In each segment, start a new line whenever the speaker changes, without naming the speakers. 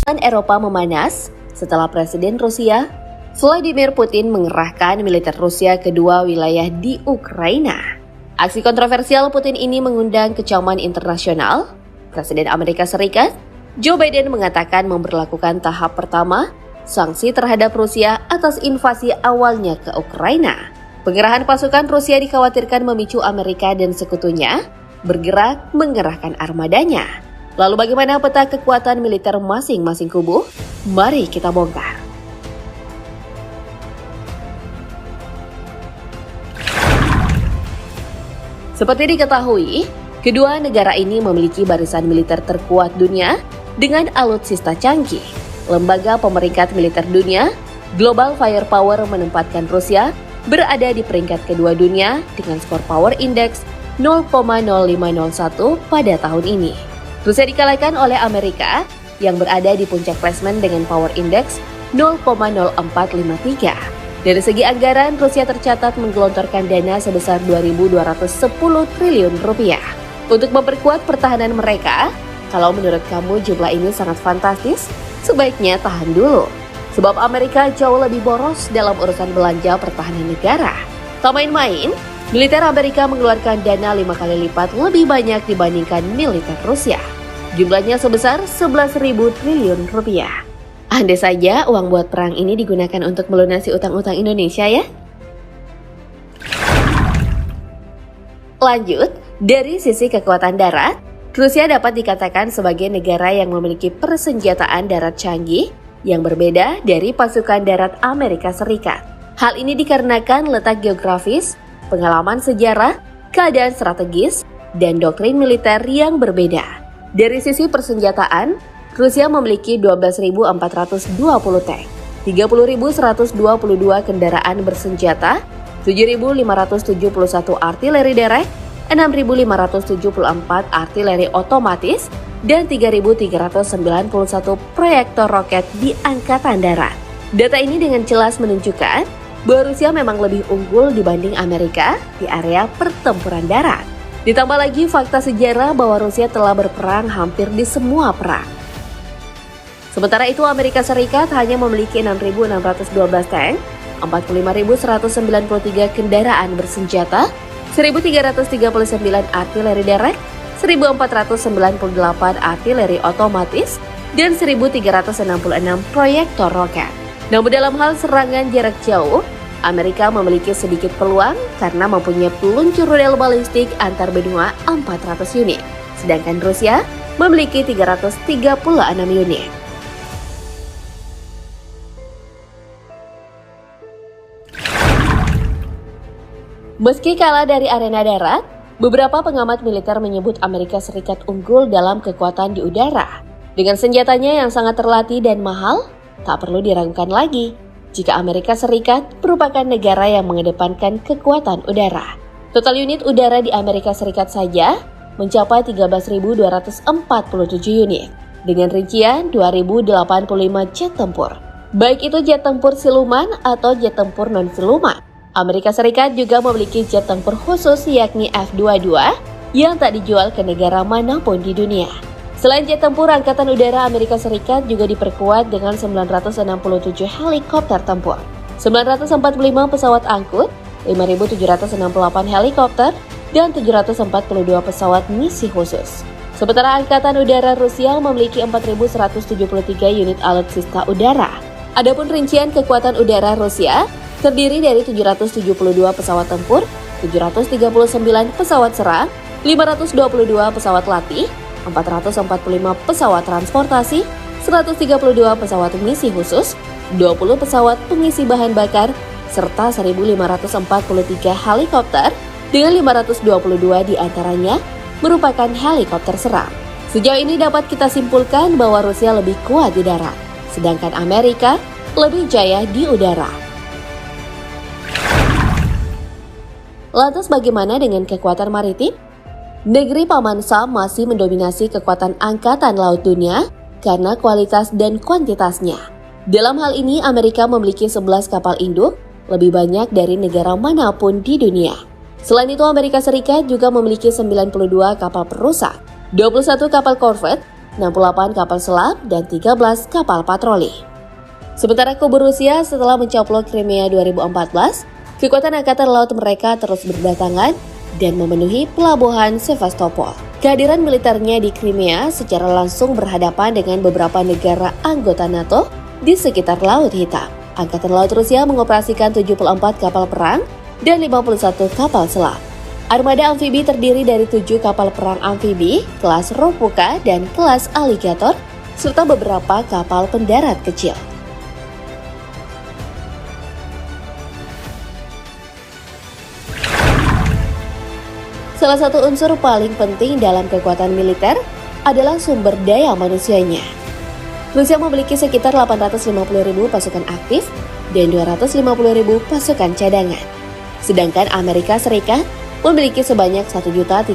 Eropa memanas setelah Presiden Rusia Vladimir Putin mengerahkan militer Rusia ke dua wilayah di Ukraina. Aksi kontroversial Putin ini mengundang kecaman internasional. Presiden Amerika Serikat, Joe Biden mengatakan memberlakukan tahap pertama sanksi terhadap Rusia atas invasi awalnya ke Ukraina. Pengerahan pasukan Rusia dikhawatirkan memicu Amerika dan sekutunya bergerak mengerahkan armadanya. Lalu bagaimana peta kekuatan militer masing-masing kubu? Mari kita bongkar. Seperti diketahui, kedua negara ini memiliki barisan militer terkuat dunia dengan alutsista canggih. Lembaga pemeringkat militer dunia, Global Firepower menempatkan Rusia berada di peringkat kedua dunia dengan skor Power Index 0,0501 pada tahun ini. Rusia dikalahkan oleh Amerika yang berada di puncak klasmen dengan Power Index 0,0453. Dari segi anggaran, Rusia tercatat menggelontorkan dana sebesar 2.210 triliun rupiah untuk memperkuat pertahanan mereka. Kalau menurut kamu jumlah ini sangat fantastis, sebaiknya tahan dulu. Sebab Amerika jauh lebih boros dalam urusan belanja pertahanan negara. Tak main-main, militer Amerika mengeluarkan dana 5 kali lipat lebih banyak dibandingkan militer Rusia. Jumlahnya sebesar 11.000 triliun rupiah. Andai saja uang buat perang ini digunakan untuk melunasi utang-utang Indonesia ya. Lanjut, dari sisi kekuatan darat, Rusia dapat dikatakan sebagai negara yang memiliki persenjataan darat canggih yang berbeda dari pasukan darat Amerika Serikat. Hal ini dikarenakan letak geografis, pengalaman sejarah, keadaan strategis, dan doktrin militer yang berbeda. Dari sisi persenjataan, Rusia memiliki 12.420 tank, 30.122 kendaraan bersenjata, 7.571 artileri derek, 6.574 artileri otomatis, dan 3.391 proyektor roket di Angkatan Darat. Data ini dengan jelas menunjukkan bahwa Rusia memang lebih unggul dibanding Amerika di area pertempuran darat. Ditambah lagi fakta sejarah bahwa Rusia telah berperang hampir di semua perang. Sementara itu Amerika Serikat hanya memiliki 6.612 tank, 45.193 kendaraan bersenjata, 1.339 artileri derek, 1.498 artileri otomatis, dan 1.366 proyektor roket. Namun dalam hal serangan jarak jauh, Amerika memiliki sedikit peluang karena mempunyai peluncur rudal balistik antar benua 400 unit, sedangkan Rusia memiliki 336 unit. Meski kalah dari arena darat, beberapa pengamat militer menyebut Amerika Serikat unggul dalam kekuatan di udara. Dengan senjatanya yang sangat terlatih dan mahal, tak perlu diragukan lagi jika Amerika Serikat merupakan negara yang mengedepankan kekuatan udara. Total unit udara di Amerika Serikat saja mencapai 13.247 unit, dengan rincian 2.085 jet tempur. Baik itu jet tempur siluman atau jet tempur non-siluman. Amerika Serikat juga memiliki jet tempur khusus yakni F-22 yang tak dijual ke negara manapun di dunia. Selain jet tempur, Angkatan Udara Amerika Serikat juga diperkuat dengan 967 helikopter tempur, 945 pesawat angkut, 5.768 helikopter, dan 742 pesawat misi khusus. Sementara Angkatan Udara Rusia memiliki 4.173 unit alutsista udara. Adapun rincian kekuatan udara Rusia terdiri dari 772 pesawat tempur, 739 pesawat serang, 522 pesawat latih, 445 pesawat transportasi, 132 pesawat misi khusus, 20 pesawat pengisi bahan bakar, serta 1.543 helikopter dengan 522 diantaranya merupakan helikopter serang. Sejauh ini dapat kita simpulkan bahwa Rusia lebih kuat di darat, sedangkan Amerika lebih jaya di udara. Lantas bagaimana dengan kekuatan maritim? Negeri Paman Sam masih mendominasi kekuatan angkatan laut dunia karena kualitas dan kuantitasnya. Dalam hal ini, Amerika memiliki 11 kapal induk, lebih banyak dari negara manapun di dunia. Selain itu, Amerika Serikat juga memiliki 92 kapal perusak, 21 kapal korvet, 68 kapal selam, dan 13 kapal patroli. Sementara kubu Rusia setelah mencaplok Crimea 2014, kekuatan angkatan laut mereka terus berdatangan dan memenuhi pelabuhan Sevastopol. Kehadiran militernya di Crimea secara langsung berhadapan dengan beberapa negara anggota NATO di sekitar Laut Hitam. Angkatan Laut Rusia mengoperasikan 74 kapal perang dan 51 kapal selam. Armada amfibi terdiri dari 7 kapal perang amfibi, kelas Ropuka dan kelas Alligator, serta beberapa kapal pendarat kecil. Salah satu unsur paling penting dalam kekuatan militer adalah sumber daya manusianya. Rusia memiliki sekitar 850.000 pasukan aktif dan 250.000 pasukan cadangan. Sedangkan Amerika Serikat memiliki sebanyak 1.390.000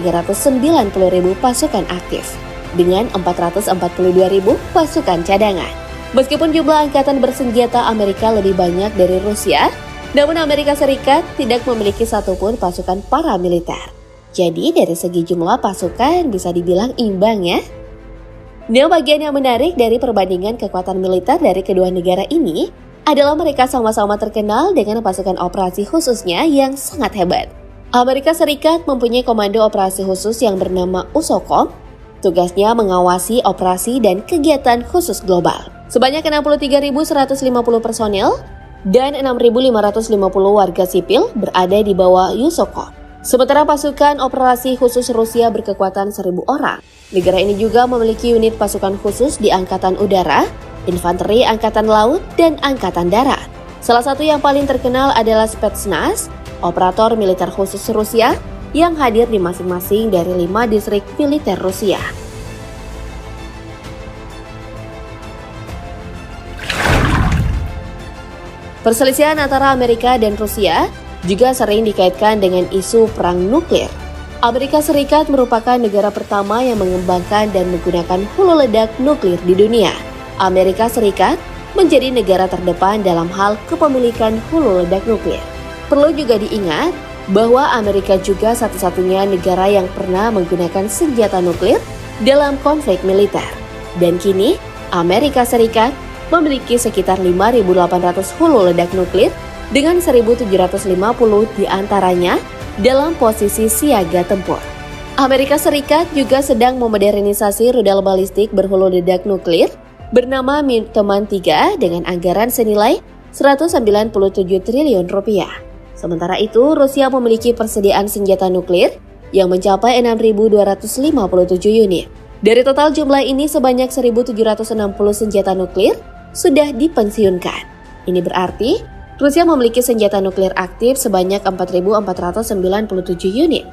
pasukan aktif dengan 442.000 pasukan cadangan. Meskipun jumlah angkatan bersenjata Amerika lebih banyak dari Rusia, namun Amerika Serikat tidak memiliki satupun pasukan paramiliter. Jadi dari segi jumlah pasukan bisa dibilang imbang ya. Nah, bagian yang menarik dari perbandingan kekuatan militer dari kedua negara ini adalah mereka sama-sama terkenal dengan pasukan operasi khususnya yang sangat hebat. Amerika Serikat mempunyai komando operasi khusus yang bernama USOCOM. Tugasnya mengawasi operasi dan kegiatan khusus global. Sebanyak 63.150 personel dan 6.550 warga sipil berada di bawah USOCOM. Sementara pasukan operasi khusus Rusia berkekuatan 1.000 orang. Negara ini juga memiliki unit pasukan khusus di Angkatan Udara, Infanteri Angkatan Laut, dan Angkatan Darat. Salah satu yang paling terkenal adalah Spetsnaz, operator militer khusus Rusia yang hadir di masing-masing dari 5 distrik militer Rusia. Perselisihan antara Amerika dan Rusia juga sering dikaitkan dengan isu perang nuklir. Amerika Serikat merupakan negara pertama yang mengembangkan dan menggunakan hulu ledak nuklir di dunia. Amerika Serikat menjadi negara terdepan dalam hal kepemilikan hulu ledak nuklir. Perlu juga diingat bahwa Amerika juga satu-satunya negara yang pernah menggunakan senjata nuklir dalam konflik militer. Dan kini, Amerika Serikat memiliki sekitar 5.800 hulu ledak nuklir dengan 1.750 diantaranya dalam posisi siaga tempur. Amerika Serikat juga sedang memodernisasi rudal balistik berhulu ledak nuklir bernama Minuteman III dengan anggaran senilai 197 triliun rupiah. Sementara itu, Rusia memiliki persediaan senjata nuklir yang mencapai 6.257 unit. Dari total jumlah ini, sebanyak 1.760 senjata nuklir sudah dipensiunkan. Ini berarti Rusia memiliki senjata nuklir aktif sebanyak 4.497 unit.